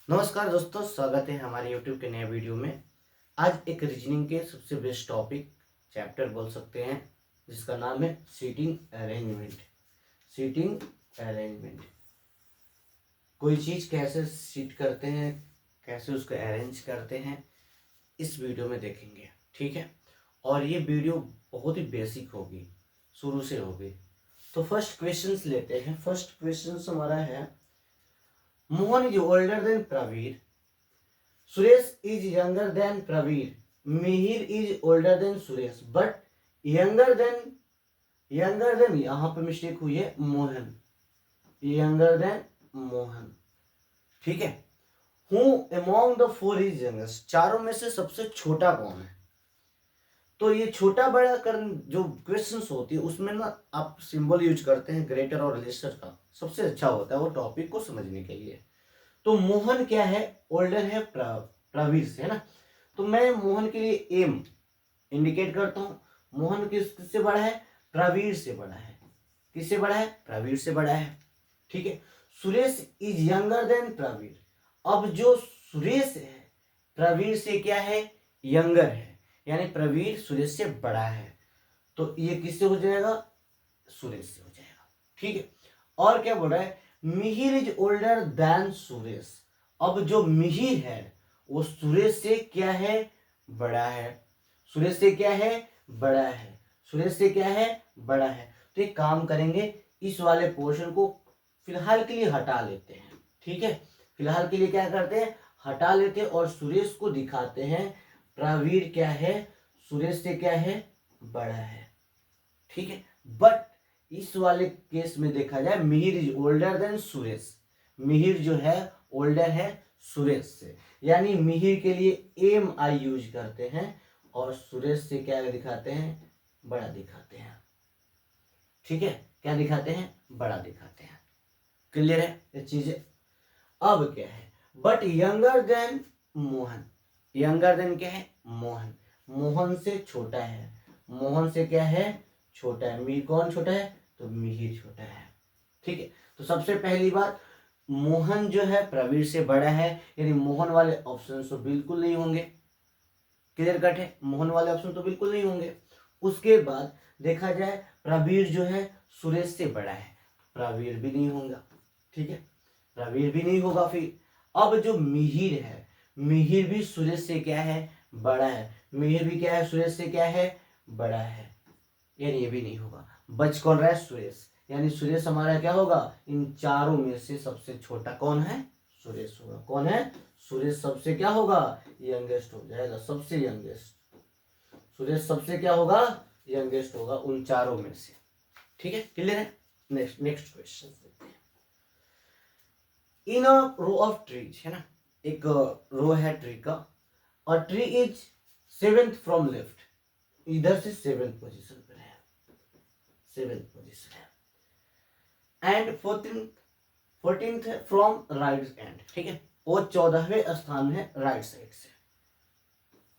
नमस्कार दोस्तों, स्वागत है हमारे YouTube के नए वीडियो में। आज एक रीजनिंग के सबसे बेस्ट टॉपिक चैप्टर बोल सकते हैं, जिसका नाम है सीटिंग अरेंजमेंट। सीटिंग अरेंजमेंट, कोई चीज़ कैसे सीट करते हैं, कैसे उसको अरेंज करते हैं, इस वीडियो में देखेंगे। ठीक है, और ये वीडियो बहुत ही बेसिक होगी, शुरू से होगी। तो फर्स्ट क्वेश्चंस लेते हैं। फर्स्ट क्वेश्चन हमारा है, Mohan is older than Pravir, Suresh is younger than Praveer. Mihir is older than Suresh, but younger than यहाँ पे मिस्टेक हुई है, मोहन। younger than Mohan. ठीक है। Who among the four is youngest? चारों में से सबसे छोटा कौन है? तो ये छोटा बड़ा कर जो क्वेश्चंस होती है उसमें ना आप सिंबल यूज करते हैं ग्रेटर और लेसर का, सबसे अच्छा होता है वो टॉपिक को समझने के लिए। तो मोहन क्या है? ओल्डर है प्रवीर से, है ना। तो मैं मोहन के लिए एम इंडिकेट करता हूं। मोहन किससे बड़ा है? प्रवीर से बड़ा है। किससे बड़ा है? प्रवीर से बड़ा है। ठीक है। Suresh is younger than Pravir. अब जो सुरेश है प्रवीर से क्या है? यंगर है, यानी प्रवीर सुरेश से बड़ा है। तो ये किससे हो जाएगा? सुरेश से हो जाएगा। ठीक है। और क्या बोल रहा है? Mihir is older then Suresh. अब जो मिहिर है वो सुरेश से क्या है? बड़ा है। सुरेश से क्या है? बड़ा है। सुरेश से क्या है? बड़ा है। तो एक काम करेंगे, इस वाले पोर्शन को फिलहाल के लिए हटा लेते हैं। ठीक है, फिलहाल के लिए क्या करते हैं? हटा लेते हैं और सुरेश को दिखाते हैं प्रवीर क्या है? सुरेश से क्या है? बड़ा है। ठीक है। बट इस वाले केस में देखा जाए, Mihir is older then Suresh. Mihir जो है ओल्डर है सुरेश से, यानी मिहिर के लिए एम आई यूज करते हैं और सुरेश से क्या दिखाते हैं? बड़ा दिखाते हैं। ठीक है, क्या दिखाते हैं? बड़ा दिखाते हैं। क्लियर है ये चीजें? अब क्या है? But younger than Mohan. Younger than क्या है? मोहन। मोहन से छोटा है। मोहन से क्या है? छोटा है। मिहिर कौन छोटा है? तो मिहिर छोटा है। ठीक है। तो सबसे पहली बात, मोहन जो है प्रवीर से बड़ा है, यानी मोहन वाले ऑप्शन तो बिल्कुल नहीं होंगे। क्लियर कट है, मोहन वाले ऑप्शन तो बिल्कुल नहीं होंगे। उसके बाद देखा जाए, प्रवीर जो है सुरेश से बड़ा है, प्रवीर भी नहीं होगा। ठीक है, प्रवीर भी नहीं होगा। फिर अब जो मिहिर है, मिहिर भी सुरेश से क्या है? बड़ा है। मिहिर भी क्या है? सुरेश से क्या है? बड़ा है, यानी ये भी नहीं होगा। बच कौन रहा है? सुरेश। यानी सुरेश हमारा क्या होगा? इन चारों में से सबसे छोटा कौन है? सुरेश होगा। कौन है? सुरेश सबसे क्या होगा? यंगेस्ट हो जाएगा, सबसे यंगेस्ट। सुरेश सबसे क्या होगा? यंगेस्ट होगा उन चारों में से। ठीक है, क्लियर है? नेक्स्ट क्वेश्चन देखते हैं। इन अ रो ऑफ ट्रीज, है ना, एक रो है ट्री का, और tree is 7th from left, इधर से 7th पोजीशन पर है, 7th पोजीशन है, एंड 14th है फ्रॉम राइट एंड। ठीक है, वो 14वें स्थान में है राइट साइड से।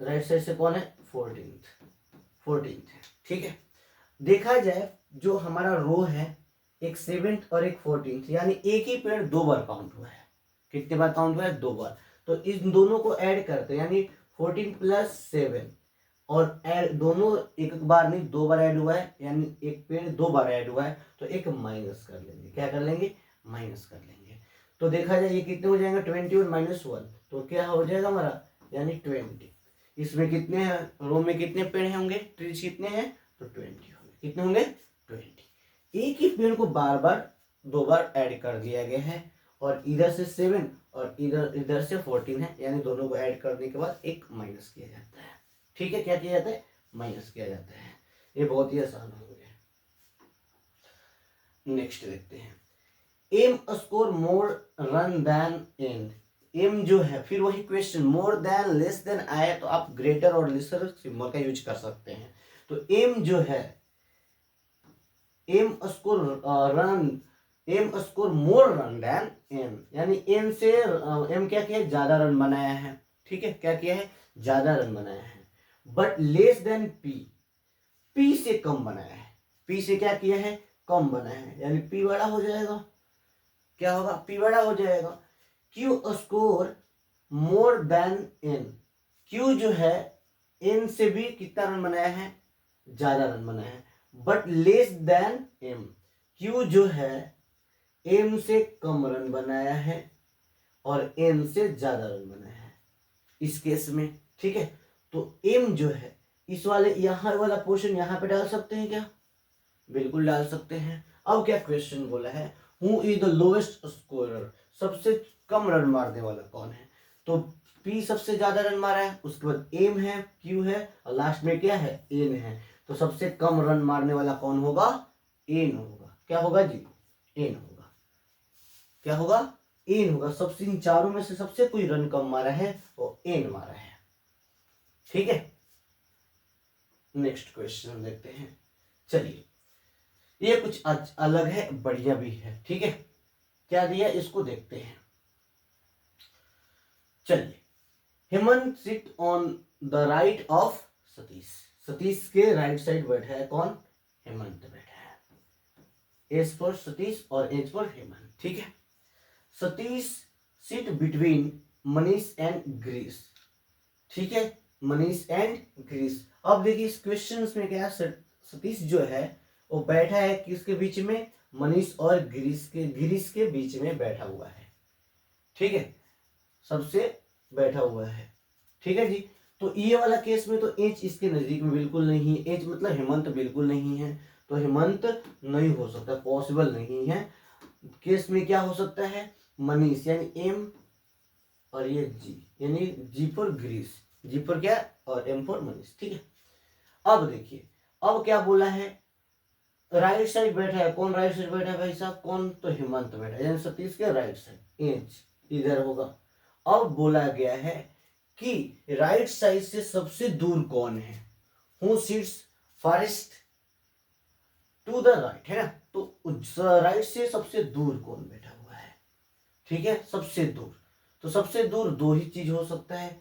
राइट साइड से कौन है? 14th है। ठीक है, देखा जाए जो हमारा रो है, एक 7th और एक 14th, यानी एक ही पेड़ दो बार काउंट हुआ है। कितने बार काउंट हुआ है? दो बार। तो इन दोनों को ऐड करते हैं, यानी 14 + 7, और दोनों एक बार नहीं दो बार ऐड हुआ है, यानी एक पेड़ दो बार ऐड हुआ है, तो एक माइनस कर लेंगे। क्या कर लेंगे? माइनस कर लेंगे। तो देखा जाए ये कितने हो जाएंगे? 20 और -1, तो क्या हो जाएगा हमारा? यानी 20। इसमें कितने हैं? रो में कितने पेड़ होंगे? ट्रीज कितने हैं? तो 20 होंगे। कितने होंगे? 20। एक ही पेड़ को बार बार दो बार ऐड कर दिया गया है, और इधर से 7 और इधर से 14 है, यानी दोनों को ऐड करने के बाद एक माइनस किया जाता है। ठीक है, क्या किया जाता है? माइनस किया जाता है। ये बहुत ही आसान हो गया। नेक्स्ट देखते हैं, M score more run than N. M जो है, फिर वही question, more than less than आए तो आप ग्रेटर और लेसर सिंबल का यूज कर सकते हैं। तो एम जो है, M score run, M score more run than M, यानी एम से एम क्या किया? ज्यादा रन बनाया है। ठीक है, क्या किया है? ज्यादा रन बनाया है। But less then P, P से कम बनाया है। पी से क्या किया है? कम बनाया है, यानी पी बड़ा हो जाएगा। क्या होगा? पी बड़ा हो जाएगा। Q score more than N, Q जो है एन से भी कितना रन बनाया है, ज्यादा रन बनाया है, but less than M, Q जो है एम से कम रन बनाया है और एन से ज्यादा रन बनाया है इस केस में। ठीक है, तो एम जो है इस वाले यहां वाला पोर्शन यहां पे डाल सकते हैं क्या, बिल्कुल डाल सकते हैं। अब क्या क्वेश्चन बोला है, who is the lowest scorer, सबसे कम रन मारने वाला कौन है, तो पी सबसे ज्यादा रन मारा है, उसके बाद एम है, क्यू है और लास्ट में क्या है, एन है, तो सबसे कम रन मारने वाला कौन होगा, एन होगा। क्या होगा जी, एन होगा। क्या होगा, एन होगा। सबसे इन चारों में से सबसे कोई रन कम मारा है वो एन मारा है। ठीक है, नेक्स्ट क्वेश्चन देखते हैं। चलिए, ये कुछ अलग है, बढ़िया भी है। ठीक है, क्या दिया इसको देखते हैं। चलिए, Hemant sit on the right of Satish, Satish के राइट साइड बैठा है कौन, हेमंत बैठा है। एस फॉर सतीश और एच फॉर हेमंत। ठीक है, Satish sit between Manish and Grace. ठीक है, मनीष एंड ग्रीस। अब देखिए इस क्वेश्चन में क्या है, सतीश जो है वो बैठा है किसके बीच में, मनीष और ग्रीस के बीच में बैठा हुआ है। ठीक है, सबसे बैठा हुआ है। ठीक है जी, तो ये वाला केस में तो एच इसके नजदीक में बिल्कुल नहीं है, एच मतलब हेमंत बिल्कुल नहीं है, तो हेमंत नहीं हो सकता, पॉसिबल नहीं है। केस में क्या हो सकता है, मनीष यानी एम और ये जी यानी जी फॉर ग्रीस, जी फॉर क्या और एम फॉर मनीष। ठीक है, अब देखिए अब क्या बोला है, राइट साइड बैठा है कौन, राइट साइड बैठा है भाई साहब कौन, तो हेमंत बैठा है, यानी सतीश के राइट साइड एच इधर होगा। अब बोला गया है कि राइट साइड से सबसे दूर कौन है, who sits farthest to the right, है ना, तो राइट से सबसे दूर कौन बैठा हुआ है। ठीक है, सबसे दूर, तो सबसे दूर दो ही चीज हो सकता है,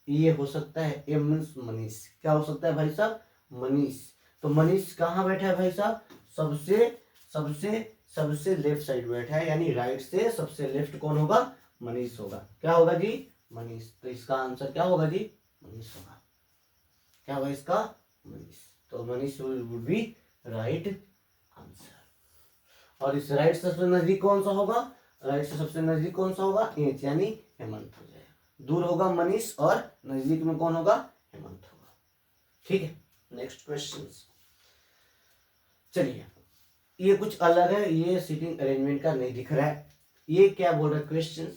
ये हो सकता है एम मीन्स मनीष, क्या हो सकता है भाई साहब, मनीष। तो मनीष कहाँ बैठा है भाई साहब, सबसे सबसे सबसे लेफ्ट साइड बैठा है, यानी राइट से सबसे लेफ्ट कौन होगा, मनीष होगा। क्या होगा जी, मनीष। तो इसका आंसर क्या होगा जी, मनीष होगा। क्या होगा इसका, मनीष। तो Manish would be right answer. और इस राइट से सबसे नजदीक कौन सा होगा, राइट से सबसे नजदीक कौन सा होगा, एच यानी हेमंत हो जाएगा। दूर होगा मनीष और नजदीक में कौन होगा, हेमंत होगा। ठीक है, नेक्स्ट क्वेश्चन। चलिए, ये कुछ अलग है, ये सीटिंग अरेंजमेंट का नहीं दिख रहा है। ये क्या बोल रहा है question,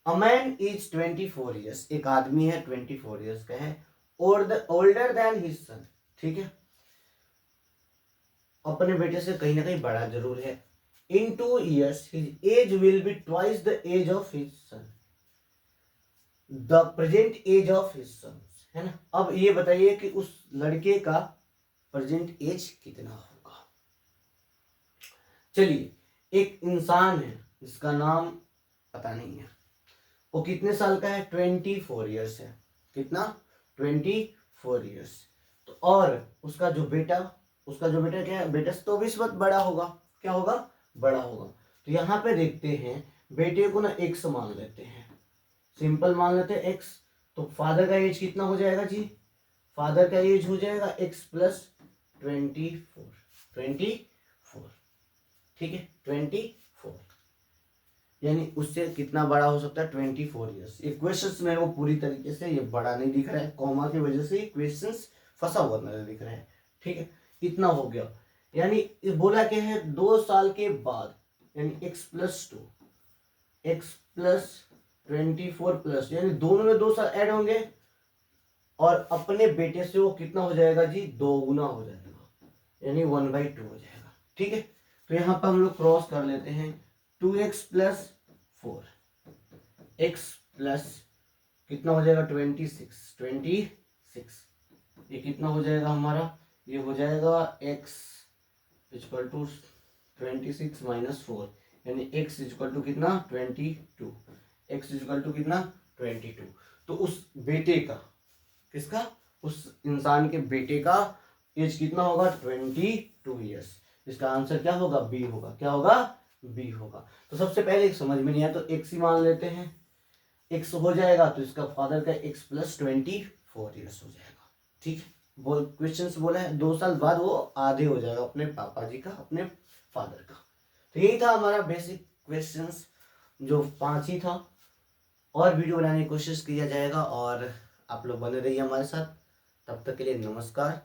a man is 24 years, एक आदमी है 24 ईयर्स का है, और the older than his son. ठीक है, अपने बेटे से कहीं ना कहीं बड़ा जरूर है। इन 2 years his age will be twice the age of his son, the present age of his son, है ना। अब ये बताइए कि उस लड़के का प्रेजेंट एज कितना होगा। चलिए, एक इंसान है जिसका नाम पता नहीं है, वो कितने साल का है, 24 ईयर्स है। कितना, 24 ईयर्स। तो और उसका जो बेटा क्या है, बेटा से तो 20 बहुत बड़ा होगा, क्या होगा, बड़ा होगा। तो यहाँ पे देखते हैं, बेटे को ना एक्स मान लेते हैं, सिंपल मान लेते हैं एक्स। तो फादर का एज कितना हो जाएगा जी, फादर का एज हो जाएगा एक्स प्लस 24। ठीक है, 24 यानी उससे कितना बड़ा हो सकता है, 24 ईयर्स। ये क्वेश्चंस में वो पूरी तरीके से ये बड़ा नहीं दिख रहा है, कॉमा की वजह से क्वेश्चंस फंसा हुआ नजर दिख रहा है। ठीक है, इतना हो गया, यानी बोला क्या है, 2 साल के बाद यानी x plus 2, x plus 24 plus, यानी दोनों में 2 साल ऐड होंगे और अपने बेटे से वो कितना हो जाएगा जी, 2 गुना हो जाएगा, यानी 1/2 हो जाएगा। ठीक है, तो यहाँ पर हम लोग क्रॉस कर लेते हैं, 2x प्लस 4, x प्लस कितना हो जाएगा, 26, ये कितना हो जाएगा हमारा, ये हो जाएगा x इक्वल टू 26 माइनस 4, यानी x इक्वल टू कितना, 22, x इक्वल टू कितना, 22। तो उस बेटे का, किसका, उस इंसान के बेटे का एज कितना होगा, 22 ईयर्स। इसका आंसर क्या होगा, बी होगा। क्या होगा, बी होगा। तो सबसे पहले एक समझ में नहीं आया तो एक्स ही मान लेते हैं, एक्स हो जाएगा तो इसका फादर का एक्स प्लस 24 ईयर्स हो जाएगा। ठीक है, बोल क्वेश्चन बोला है 2 साल बाद वो आधे हो जाएगा अपने पापा जी का, अपने फादर का। तो यही था हमारा बेसिक क्वेश्चंस, जो 5 ही था। और वीडियो बनाने की कोशिश किया जाएगा और आप लोग बने रहिए हमारे साथ। तब तक के लिए नमस्कार।